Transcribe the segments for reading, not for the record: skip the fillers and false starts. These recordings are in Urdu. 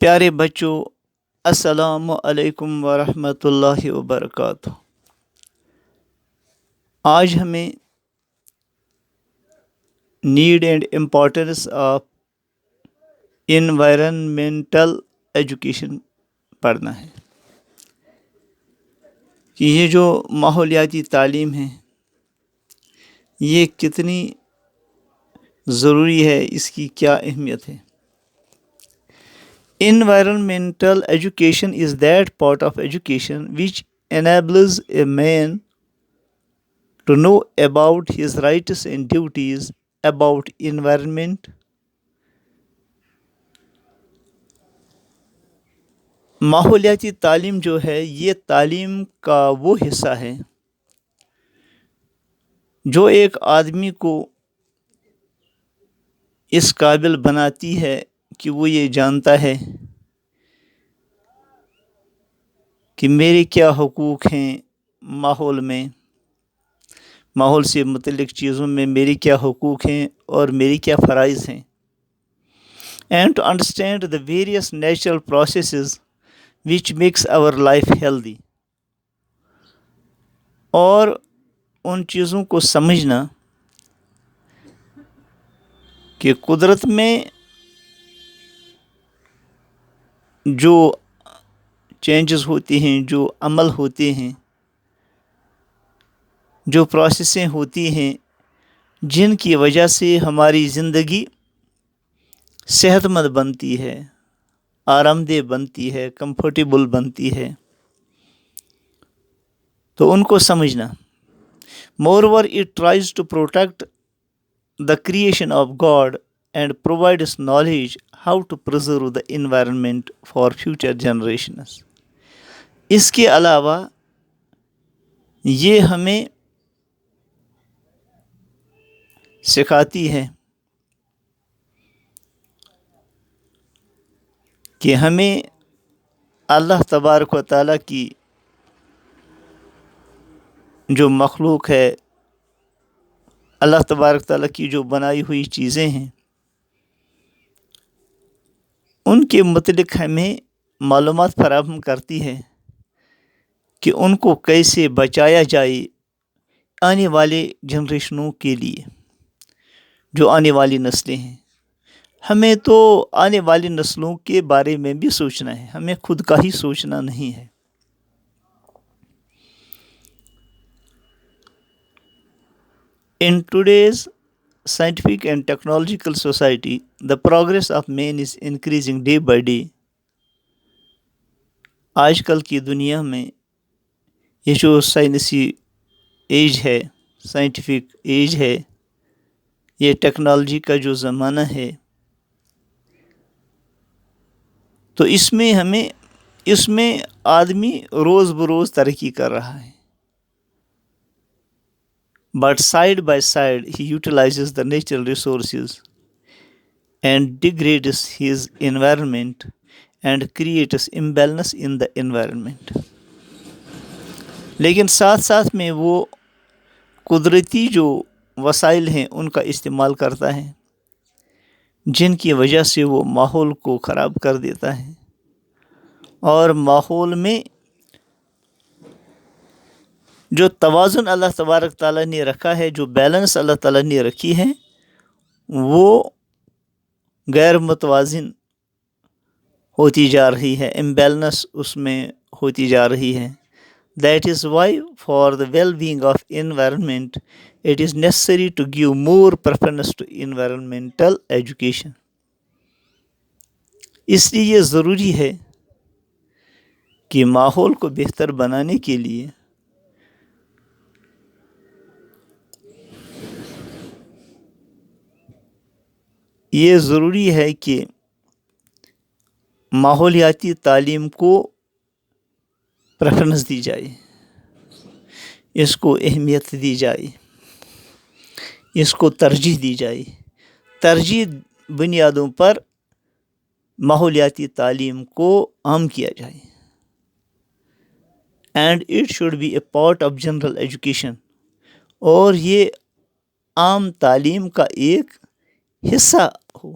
پیارے بچوں، السلام علیکم ورحمۃ اللہ وبرکاتہ۔ آج ہمیں need and importance of environmental education پڑھنا ہے کہ یہ جو ماحولیاتی تعلیم ہے یہ کتنی ضروری ہے، اس کی کیا اہمیت ہے۔ Environmental education is that part of education which enables a man to know about his rights and duties about environment. ماحولیاتی تعلیم جو ہے یہ تعلیم کا وہ حصہ ہے جو ایک آدمی کو اس قابل بناتی ہے کہ وہ یہ جانتا ہے کہ میرے کیا حقوق ہیں ماحول میں، ماحول سے متعلق چیزوں میں میرے کیا حقوق ہیں اور میری کیا فرائض ہیں، and to understand the various natural processes which makes our life healthy، اور ان چیزوں کو سمجھنا کہ قدرت میں جو چینجز ہوتی ہیں، جو عمل ہوتے ہیں، جو پروسیسیں ہوتی ہیں جن کی وجہ سے ہماری زندگی صحت مند بنتی ہے، آرام دہ بنتی ہے، کمفرٹیبل بنتی ہے، تو ان کو سمجھنا۔ Moreover, it tries to protect the creation of God and provides knowledge how to preserve the environment for future generations۔ اس کے علاوہ یہ ہمیں سکھاتی ہے کہ ہمیں اللہ تبارک و تعالیٰ کی جو مخلوق ہے، اللہ تبارک تعالیٰ کی جو بنائی ہوئی چیزیں ہیں ان کے متعلق ہمیں معلومات فراہم کرتی ہے کہ ان کو کیسے بچایا جائے آنے والے جنریشنوں کے لیے، جو آنے والی نسلیں ہیں۔ ہمیں تو آنے والی نسلوں کے بارے میں بھی سوچنا ہے، ہمیں خود کا ہی سوچنا نہیں ہے۔ In today's scientific and technological society, the progress of man is increasing day by day۔ آج کل کی دنیا میں یہ جو سائنسی ایج ہے، سائنٹیفک ایج ہے، یہ ٹیکنالوجی کا جو زمانہ ہے، تو اس میں آدمی روز بروز ترقی کر رہا ہے۔ But side by side he utilizes the natural resources and degrades his environment and creates imbalance in the environment۔ لیکن ساتھ ساتھ میں وہ قدرتی جو وسائل ہیں ان کا استعمال کرتا ہے جن کی وجہ سے وہ ماحول کو خراب کر دیتا ہے، اور ماحول میں جو توازن اللہ تبارک تعالیٰ نے رکھا ہے، جو بیلنس اللہ تعالیٰ نے رکھی ہے، وہ غیر متوازن ہوتی جا رہی ہے، امبیلنس اس میں ہوتی جا رہی ہے۔ That is why for the well-being of environment it is necessary to give more preference to environmental education۔ اس لیے یہ ضروری ہے کہ ماحول کو بہتر بنانے کے لیے یہ ضروری ہے کہ ماحولیاتی تعلیم کو پریفرنس دی جائے، اس کو اہمیت دی جائے، اس کو ترجیح دی جائے۔ ترجیح بنیادوں پر ماحولیاتی تعلیم کو عام کیا جائے۔ And it should be a part of general education, اور یہ عام تعلیم کا ایک حصہ ہو۔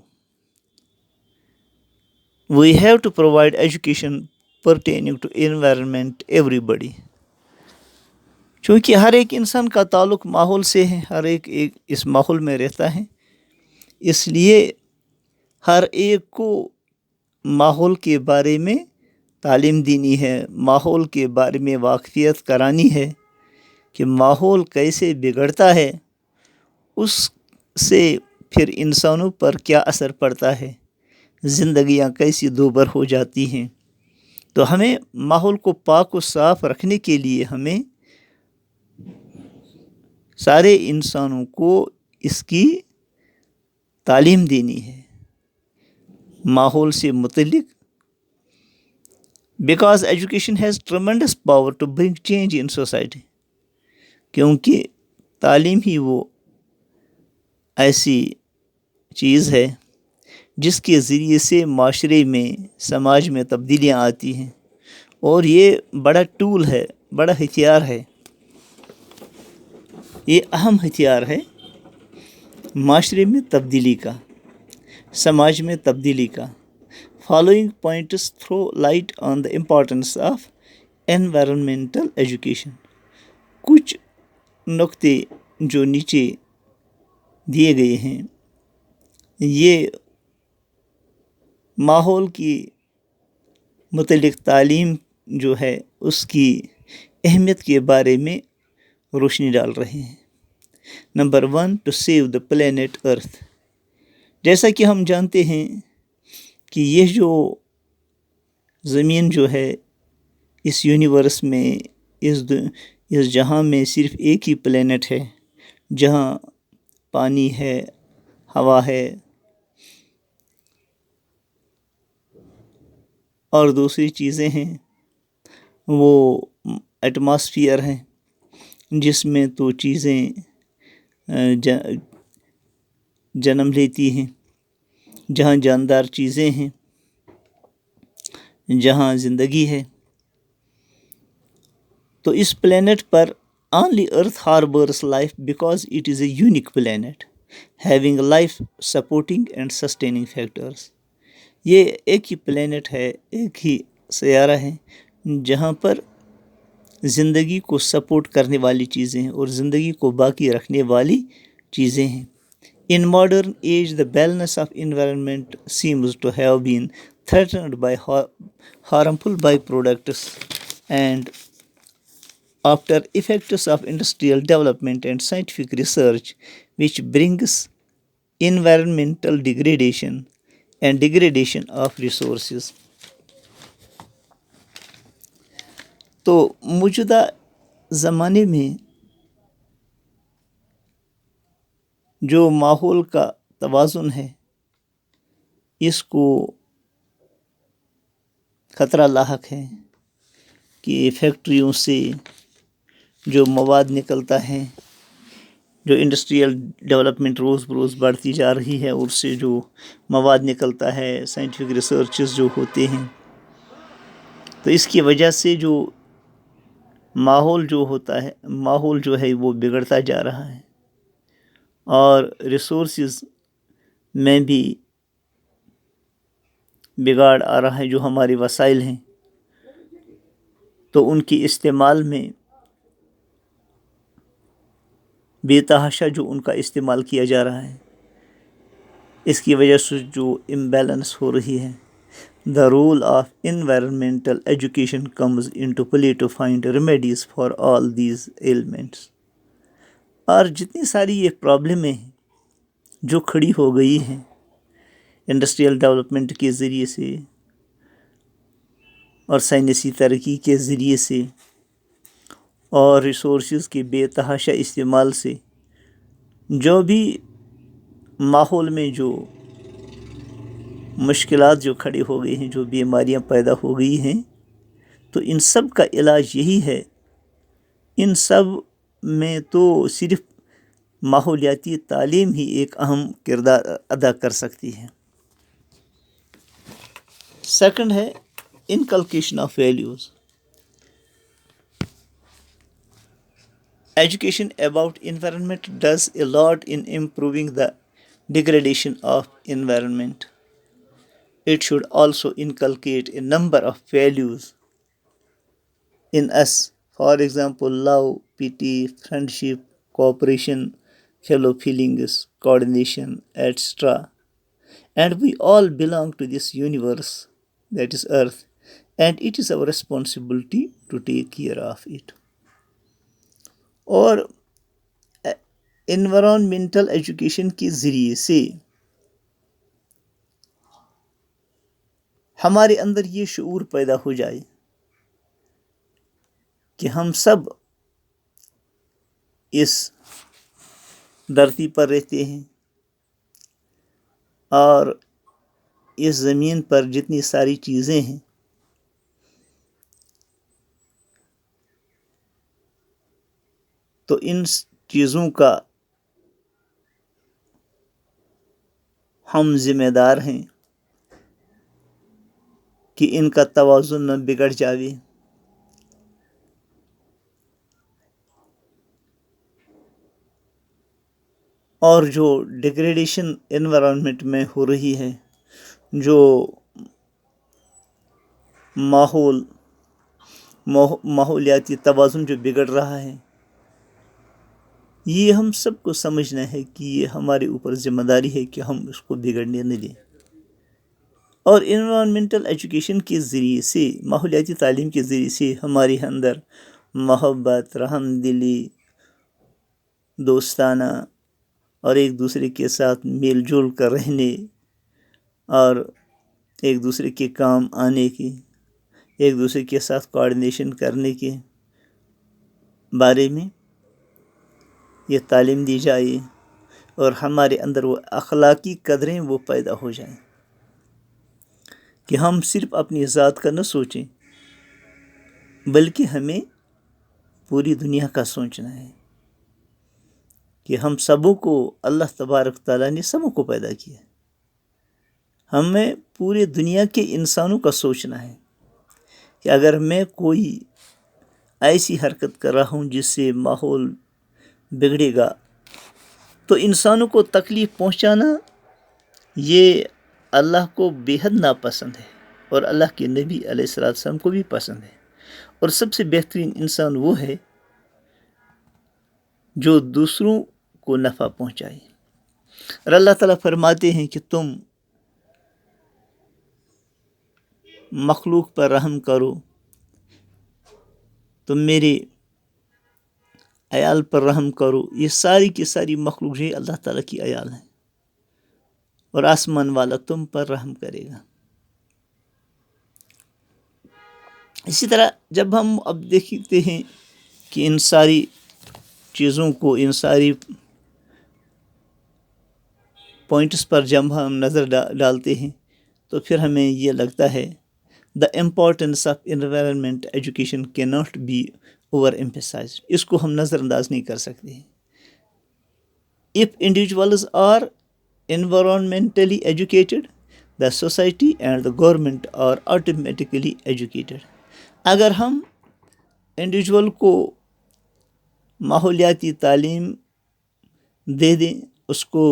We have to provide education pertaining to environment everybody. چونکہ ہر ایک انسان کا تعلق ماحول سے ہے، ہر ایک اس ماحول میں رہتا ہے، اس لیے ہر ایک کو ماحول کے بارے میں تعلیم دینی ہے، ماحول کے بارے میں واقفیت کرانی ہے کہ ماحول کیسے بگڑتا ہے، اس سے پھر انسانوں پر کیا اثر پڑتا ہے، زندگیاں کیسی دوبر ہو جاتی ہیں. تو ہمیں ماحول کو پاک و صاف رکھنے کے لیے ہمیں سارے انسانوں کو اس کی تعلیم دینی ہے ماحول سے متعلق. Because education has tremendous power to bring change in society. کیونکہ تعلیم ہی وہ ایسی چیز ہے جس کے ذریعے سے معاشرے میں، سماج میں تبدیلیاں آتی ہیں، اور یہ بڑا ٹول ہے، بڑا ہتھیار ہے، یہ اہم ہتھیار ہے معاشرے میں تبدیلی کا، سماج میں تبدیلی کا. Following points through light on the importance of environmental education. کچھ نقطے جو نیچے دیے گئے ہیں یہ ماحول کی متعلق تعلیم جو ہے اس کی اہمیت کے بارے میں روشنی ڈال رہے ہیں. Number 1، to save the planet earth. جیسا کہ ہم جانتے ہیں کہ یہ جو زمین جو ہے اس یونیورس میں، اس جہاں میں صرف ایک ہی پلینٹ ہے جہاں پانی ہے، ہوا ہے اور دوسری چیزیں ہیں. وہ ایٹماسفیئر ہیں جس میں تو چیزیں جنم لیتی ہیں، جہاں جاندار چیزیں ہیں، جہاں زندگی ہے. تو اس planet per only earth harbors life because it is a unique planet having life supporting and sustaining factors. یہ ایک ہی پلینٹ ہے، ایک ہی سیارہ ہے جہاں پر زندگی کو سپورٹ کرنے والی چیزیں ہیں اور زندگی کو باقی رکھنے والی چیزیں ہیں. In modern age, the balance of environment seems to have been threatened by harmful byproducts and after effects of industrial development and scientific research, which brings environmental degradation and degradation of resources. تو موجودہ زمانے میں جو ماحول کا توازن ہے اس کو خطرہ لاحق ہے کہ فیکٹریوں سے جو مواد نکلتا ہے، جو انڈسٹریل ڈیولپمنٹ روز بروز بڑھتی جا رہی ہے، اور سے جو مواد نکلتا ہے، سائنٹیفک ریسرچز جو ہوتے ہیں، تو اس کی وجہ سے جو ماحول جو ہوتا ہے، ماحول جو ہے وہ بگڑتا جا رہا ہے اور ریسورسز میں بھی بگاڑ آ رہا ہے. جو ہمارے وسائل ہیں تو ان کی استعمال میں بے تحاشا جو ان کا استعمال کیا جا رہا ہے، اس کی وجہ سے جو امبیلنس ہو رہی ہے. The role of environmental education comes into play to find remedies for all these ailments. اور جتنی ساری یہ پرابلمیں ہیں جو کھڑی ہو گئی ہیں انڈسٹریل ڈیولپمنٹ کے ذریعے سے اور سائنسی ترقی کے ذریعے سے اور ریسورسز کے بے تحاشا استعمال سے، جو بھی ماحول میں جو مشکلات جو کھڑے ہو گئی ہیں، جو بیماریاں پیدا ہو گئی ہیں، تو ان سب کا علاج یہی ہے. ان سب میں تو صرف ماحولیاتی تعلیم ہی ایک اہم کردار ادا کر سکتی ہے. سیکنڈ ہے انکلکیشن of values. Education about environment does a lot in improving the degradation of environment. it should also inculcate a number of values in us. For example, love, pity, friendship, cooperation, fellow feelings, coordination, etc. And we all belong to this universe, that is earth, and it is our responsibility to take care of it. اور انوائرمنٹل ایجوکیشن کے ذریعے سے ہمارے اندر یہ شعور پیدا ہو جائے کہ ہم سب اس دھرتی پر رہتے ہیں اور اس زمین پر جتنی ساری چیزیں ہیں تو ان چیزوں کا ہم ذمہ دار ہیں کہ ان کا توازن نہ بگڑ جاوے. اور جو ڈیگریڈیشن انوائرمنٹ میں ہو رہی ہے، جو ماحولیاتی توازن جو بگڑ رہا ہے، یہ ہم سب کو سمجھنا ہے کہ یہ ہمارے اوپر ذمہ داری ہے کہ ہم اس کو بگڑنے نہ دیں. اور انوائرمنٹل ایجوکیشن کے ذریعے سے، ماحولیاتی تعلیم کے ذریعے سے ہمارے اندر محبت، رحم دلی، دوستانہ اور ایک دوسرے کے ساتھ میل جول کر رہنے اور ایک دوسرے کے کام آنے کی، ایک دوسرے کے ساتھ کوآرڈینیشن کرنے کے بارے میں یہ تعلیم دی جائے، اور ہمارے اندر وہ اخلاقی قدریں وہ پیدا ہو جائیں کہ ہم صرف اپنی ذات کا نہ سوچیں بلکہ ہمیں پوری دنیا کا سوچنا ہے کہ ہم سبوں کو اللہ تبارک تعالیٰ نے سبوں کو پیدا کیا. ہمیں پورے دنیا کے انسانوں کا سوچنا ہے کہ اگر میں کوئی ایسی حرکت کر رہا ہوں جس سے ماحول بگڑے گا تو انسانوں کو تکلیف پہنچانا یہ اللہ کو بے حد ناپسند ہے، اور اللہ کے نبی علیہ السلام کو بھی پسند ہے. اور سب سے بہترین انسان وہ ہے جو دوسروں کو نفع پہنچائے. اور اللہ تعالیٰ فرماتے ہیں کہ تم مخلوق پر رحم کرو، تم میرے عیال پر رحم کرو. یہ ساری کی ساری مخلوق جو ہے اللہ تعالیٰ کی عیال ہیں، اور آسمان والا تم پر رحم کرے گا. اسی طرح جب ہم اب دیکھتے ہیں کہ ان ساری چیزوں کو، ان ساری پوائنٹس پر جب ہم نظر ڈالتے ہیں تو پھر ہمیں یہ لگتا ہے the importance of environment education cannot be overemphasized. اس کو ہم نظر انداز نہیں کر سکتے ہیں. If individuals are environmentally educated, the society and the government are automatically educated. اگر ہم انڈیویجول کو ماحولیاتی تعلیم دے دیں، اس کو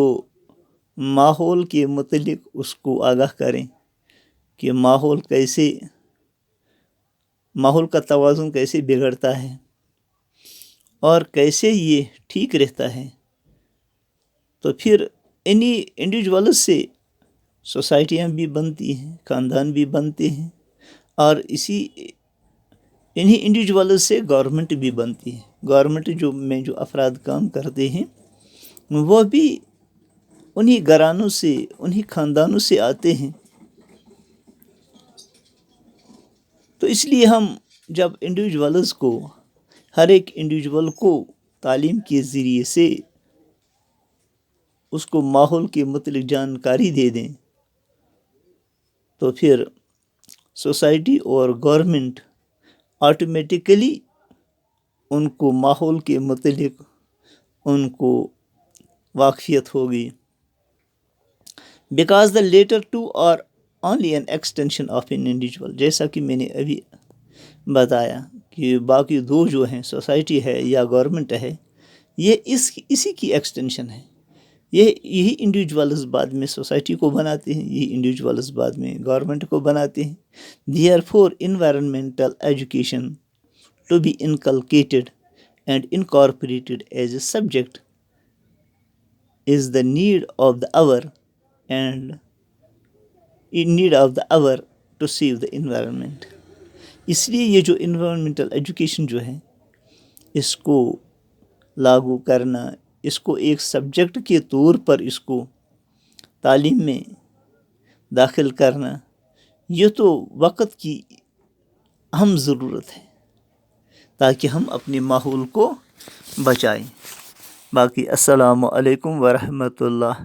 ماحول کے متعلق اس کو آگاہ کریں کہ ماحول کا توازن کیسے بگڑتا ہے اور کیسے یہ ٹھیک رہتا ہے، تو پھر انہی انڈیویجولز سے سوسائٹیاں بھی بنتی ہیں، خاندان بھی بنتے ہیں، اور انہی انڈیویجولز سے گورنمنٹ بھی بنتی ہے. گورنمنٹ میں جو افراد کام کرتے ہیں وہ بھی انہی گھرانوں سے، انہی خاندانوں سے آتے ہیں. تو اس لیے ہم جب انڈیویجولز کو، ہر ایک انڈیویجول کو تعلیم کے ذریعے سے اس کو ماحول کے متعلق جانکاری دے دیں تو پھر سوسائٹی اور گورنمنٹ آٹومیٹیکلی ان کو ماحول کے متعلق ان کو واقفیت ہوگی. Because the latter two are only an extension of an individual. جیسا کہ میں نے ابھی بتایا کہ باقی دو جو ہیں، سوسائٹی ہے یا گورنمنٹ ہے، یہ اسی کی ایکسٹینشن ہے. یہی انڈیویجولز بعد میں سوسائٹی کو بناتے ہیں، یہی انڈیویجولز بعد میں گورنمنٹ کو بناتے ہیں. Therefore environmental education to be inculcated and incorporated as a subject is the need of the hour and in need of the hour to save the environment. اس لیے یہ جو انوائرمنٹل ایجوکیشن جو ہے اس کو لاگو کرنا، اس کو ایک سبجیکٹ کے طور پر اس کو تعلیم میں داخل کرنا، یہ تو وقت کی اہم ضرورت ہے تاکہ ہم اپنے ماحول کو بچائیں. باقی السلام علیکم ورحمۃ اللہ.